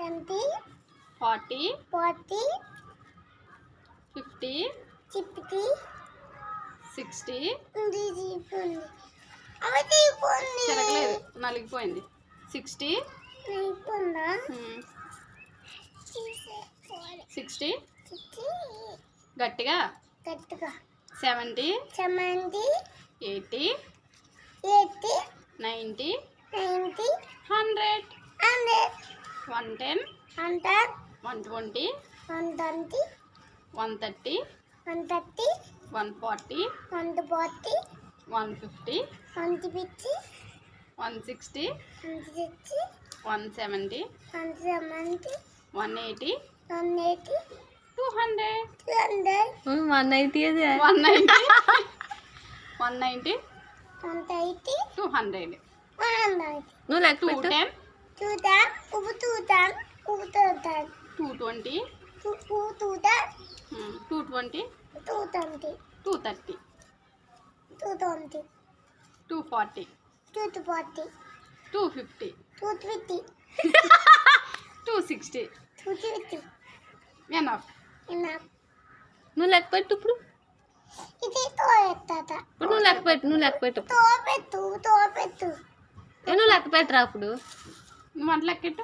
20, 40, 40, 50, 50, 60. చెరగలేదు, నలిగిపోయింది. 60, 60 గట్టిగా. 70, 80, 90, 100, 110, 120, 130, 140, 150, 160, 170, 180, 200, 180 అదే 190, 190, 200, నువ్వు లెక్క పెట్టు 210, 220, 220, 230, 240, 250, 260. ఎనఫ్. నువ్వు లెక్క పెట్టు ఇప్పుడు నువ్వు లెక్క పెట్టు నువ్వు లెక్క పెట్టు నువ్వు లెక్క పెట్టరా అప్పుడు నువ్వు అంత లెక్కెట్టు.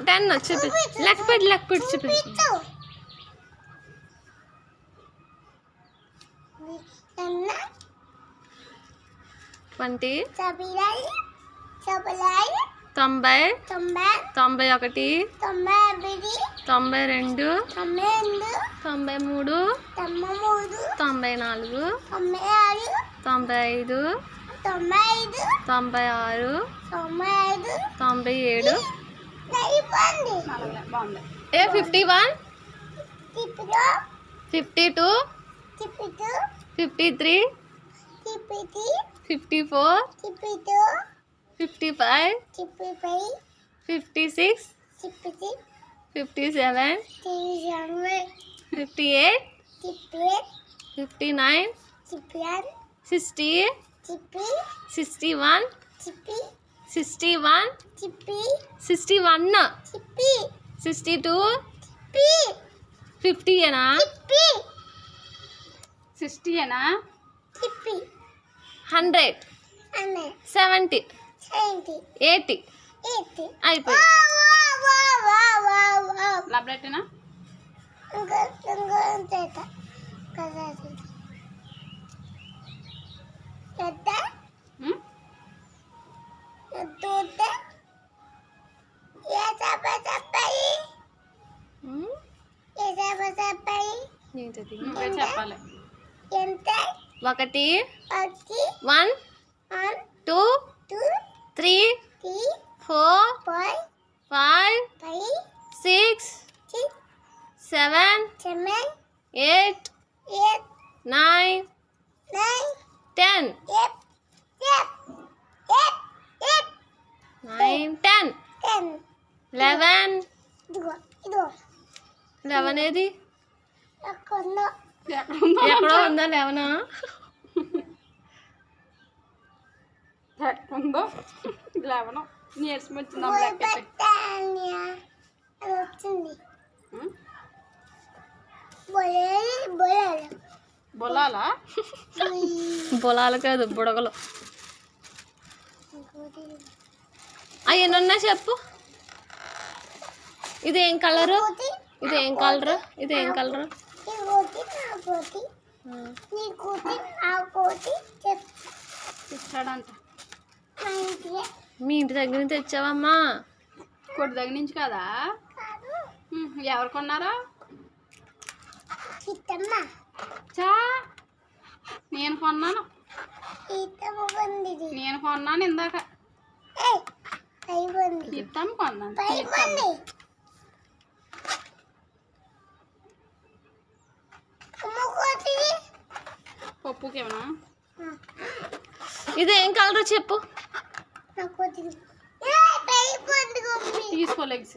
టెన్ చెప్పి లెక్క పెట్టి చెప్పి 20, 90, 91, 92, 93, 94, 95, 96, 97, బాగుంది. 51, 52, 53, 54, 55, 56, 57, 58, 59, 60, 61, 61, 61, 62, 50 ఏనా 60 ఏనా 100, 70, 80 అయిపోయి లబ్లెట్టేనా. నువ్వే చెప్పాలి. 1, 1, 2, 3, 4, 5, 6, 7, 8, 9, 10, 9, 10, 11 ఏది ఎక్కడో ఉందా 11 ఉందో 11 నీరసం వచ్చిందా బొలాలా బొలాలు కాదు బుడగలు అవి ఎన్ని ఉన్నాయి చెప్పు ఇదేం కలరు ఇదేం కలరు ఇచ్చాడంట. మీ ఇంటి దగ్గర నుంచి తెచ్చావమ్మా కొట్టి దగ్గర నుంచి కదా. ఎవరు కొన్నారా? చా నేను కొన్నాను ఇందాక. ఇద్దాం కొన్నాను. పప్పుకేమన్నా ఇదేం కలర్ చెప్పు తీసుకో లెగ్స్